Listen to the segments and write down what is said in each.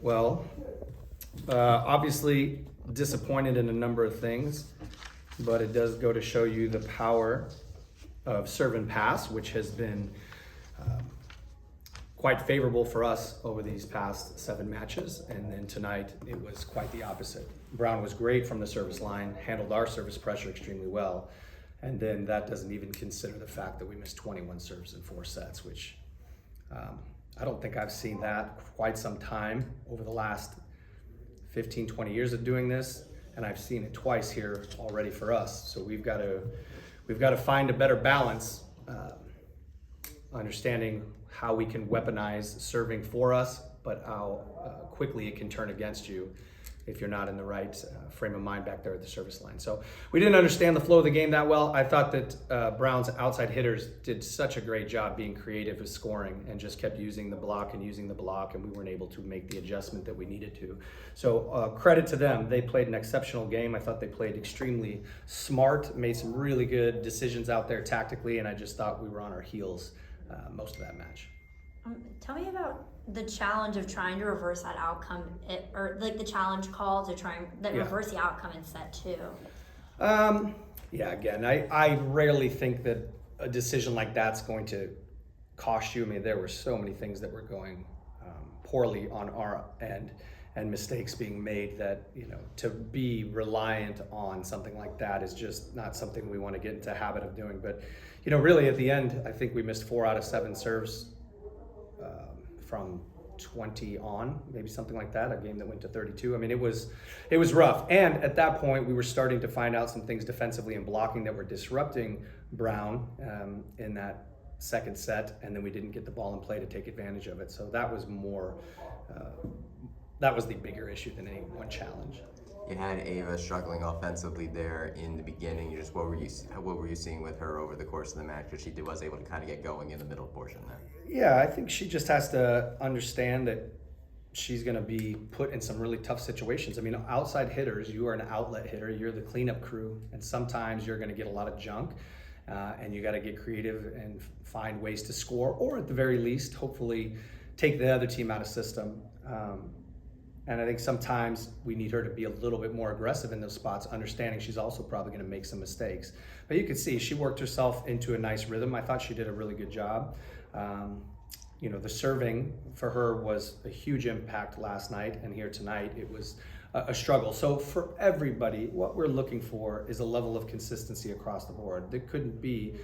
Well, obviously disappointed in a number of things, but it does go to show you the power of serve and pass, which has been quite favorable for us over these past 7 matches. And then tonight, it was quite the opposite. Brown was great from the service line, handled our service pressure extremely well. And then that doesn't even consider the fact that we missed 21 serves in 4 sets, which I don't think I've seen that for quite some time over the last 15, 20 years of doing this. And I've seen it twice here already for us. So we've got to find a better balance, understanding how we can weaponize serving for us, but how quickly it can turn against you if you're not in the right frame of mind back there at the service line. So we didn't understand the flow of the game that well. I thought that Brown's outside hitters did such a great job being creative with scoring and just kept using the block, and we weren't able to make the adjustment that we needed to. So credit to them. They played an exceptional game. I thought they played extremely smart, made some really good decisions out there tactically, and I just thought we were on our heels most of that match. Tell me about the challenge of trying to reverse that outcome, or like the challenge call to try and reverse the outcome in set 2. Again, I rarely think that a decision like that's going to cost you. I mean, there were so many things that were going poorly on our end and mistakes being made that, to be reliant on something like that is just not something we want to get into the habit of doing. But, really at the end, I think we missed 4 out of 7 serves from 20 on, maybe something like that, a game that went to 32. I mean, it was rough. And at that point, we were starting to find out some things defensively and blocking that were disrupting Brown in that second set, and then we didn't get the ball in play to take advantage of it. So that was that was the bigger issue than any one challenge. You had Ava struggling offensively there in the beginning. What were you seeing with her over the course of the match? Because she was able to kind of get going in the middle portion there. Yeah, I think she just has to understand that she's going to be put in some really tough situations. I mean, outside hitters, you are an outlet hitter. You're the cleanup crew, and sometimes you're going to get a lot of junk, and you got to get creative and find ways to score, or at the very least, hopefully, take the other team out of system. And I think sometimes we need her to be a little bit more aggressive in those spots, understanding she's also probably going to make some mistakes. But you could see she worked herself into a nice rhythm. I thought she did a really good job. The serving for her was a huge impact last night, and here tonight it was a struggle. So for everybody, what we're looking for is a level of consistency across the board. There couldn't be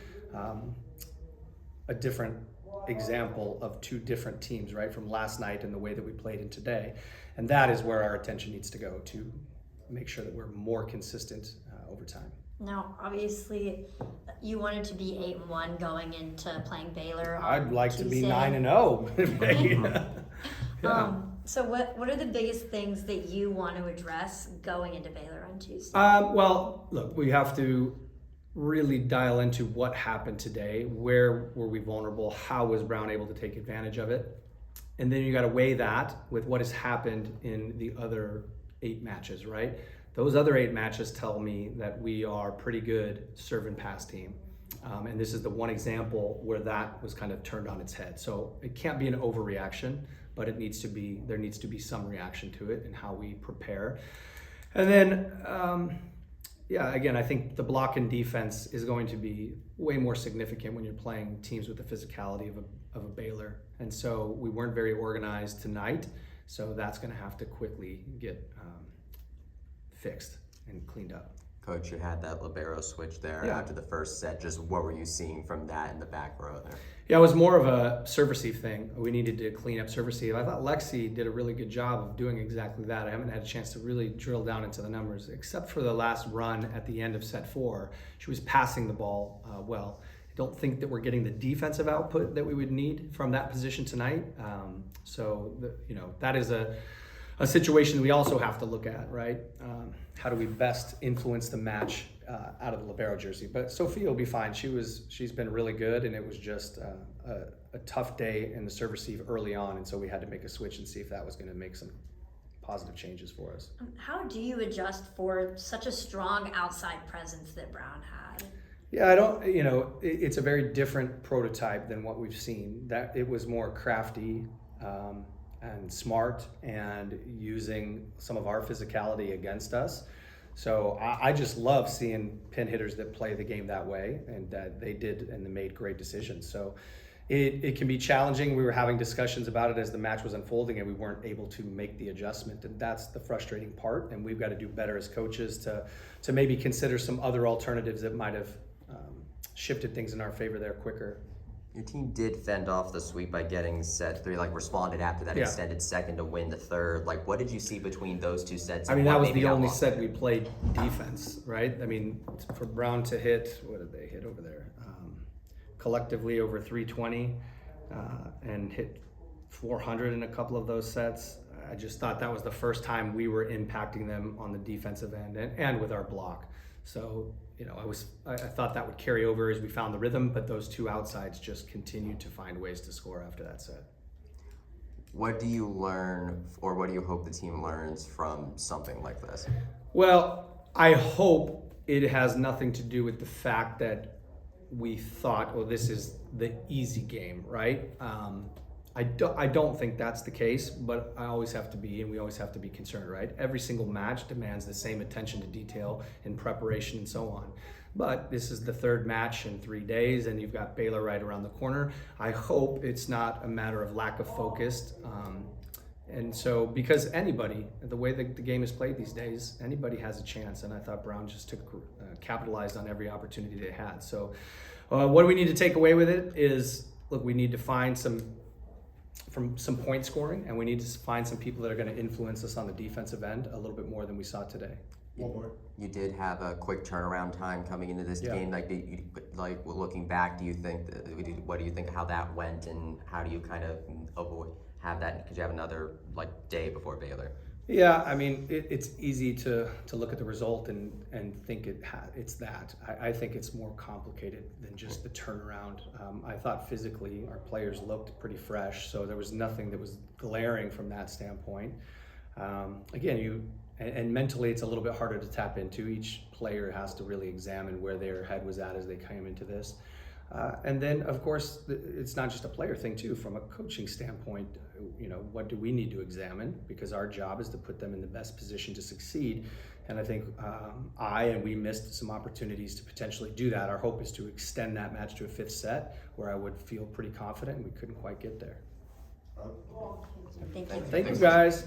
a different example of 2 different teams, right, from last night and the way that we played in today. And that is where our attention needs to go, to make sure that we're more consistent over time. Now, obviously, you wanted to be 8-1 going into playing Baylor on I'd like Tuesday. to be 9-0. Yeah. So what are the biggest things that you want to address going into Baylor on Tuesday? Well, look, we have to really dial into what happened today. Where were we vulnerable? How was Brown able to take advantage of it? And then you got to weigh that with what has happened in the other 8 matches, right? Those other 8 matches tell me that we are pretty good serve and pass team. And this is the one example where that was kind of turned on its head. So it can't be an overreaction, but there needs to be some reaction to it and how we prepare. And then, again, I think the block and defense is going to be way more significant when you're playing teams with the physicality of a Baylor. And so we weren't very organized tonight. So that's going to have to quickly get fixed and cleaned up. Coach, you had that libero switch there after the first set. Just what were you seeing from that in the back row there? Yeah, it was more of a serve receive thing. We needed to clean up serve receive. I thought Lexi did a really good job of doing exactly that. I haven't had a chance to really drill down into the numbers, except for the last run at the end of set 4. She was passing the ball well. I don't think that we're getting the defensive output that we would need from that position tonight. That is a situation that we also have to look at, right? How do we best influence the match out of the libero jersey? But Sophia will be fine. She's been really good, and it was just a tough day in the serve receive early on, and so we had to make a switch and see if that was going to make some positive changes for us. How do you adjust for such a strong outside presence that Brown had? Yeah, it's a very different prototype than what we've seen. That it was more crafty. and smart and using some of our physicality against us. So I just love seeing pin hitters that play the game that way, and that they did and they made great decisions. So it can be challenging. We were having discussions about it as the match was unfolding, and we weren't able to make the adjustment, and that's the frustrating part. And we've got to do better as coaches to maybe consider some other alternatives that might have shifted things in our favor there quicker. Your team did fend off the sweep by getting set 3, like responded after that extended second to win the third. Like, what did you see between those two sets? I mean, that was the only set we played defense, right? I mean, for Brown to hit, what did they hit over there? Collectively over 320 and hit 400 in a couple of those sets. I just thought that was the first time we were impacting them on the defensive end and with our block. So, you know, I thought that would carry over as we found the rhythm, but those two outsides just continued to find ways to score after that set. What do you learn, or what do you hope the team learns from something like this? Well, I hope it has nothing to do with the fact that we thought, well, this is the easy game, right? I don't think that's the case, but I always have to be, and we always have to be concerned, right? Every single match demands the same attention to detail in preparation and so on. But this is the third match in 3 days, and you've got Baylor right around the corner. I hope it's not a matter of lack of focus. And so, because anybody, the way the game is played these days, anybody has a chance. And I thought Brown just capitalized on every opportunity they had. So what do we need to take away with it is, look, we need to find some point scoring, and we need to find some people that are going to influence us on the defensive end a little bit more than we saw today. You did have a quick turnaround time coming into this game. Like looking back, what do you think how that went, and how do you kind of avoid have that? Because you have another day before Baylor. Yeah, I mean, it's easy to look at the result and think it's that. I think it's more complicated than just the turnaround. I thought physically our players looked pretty fresh, so there was nothing that was glaring from that standpoint. Again, and mentally it's a little bit harder to tap into. Each player has to really examine where their head was at as they came into this. And then, of course, it's not just a player thing, too. From a coaching standpoint, you know, what do we need to examine? Because our job is to put them in the best position to succeed. And I think we missed some opportunities to potentially do that. Our hope is to extend that match to a fifth set, where I would feel pretty confident, and we couldn't quite get there. Thank you. Thank you, guys.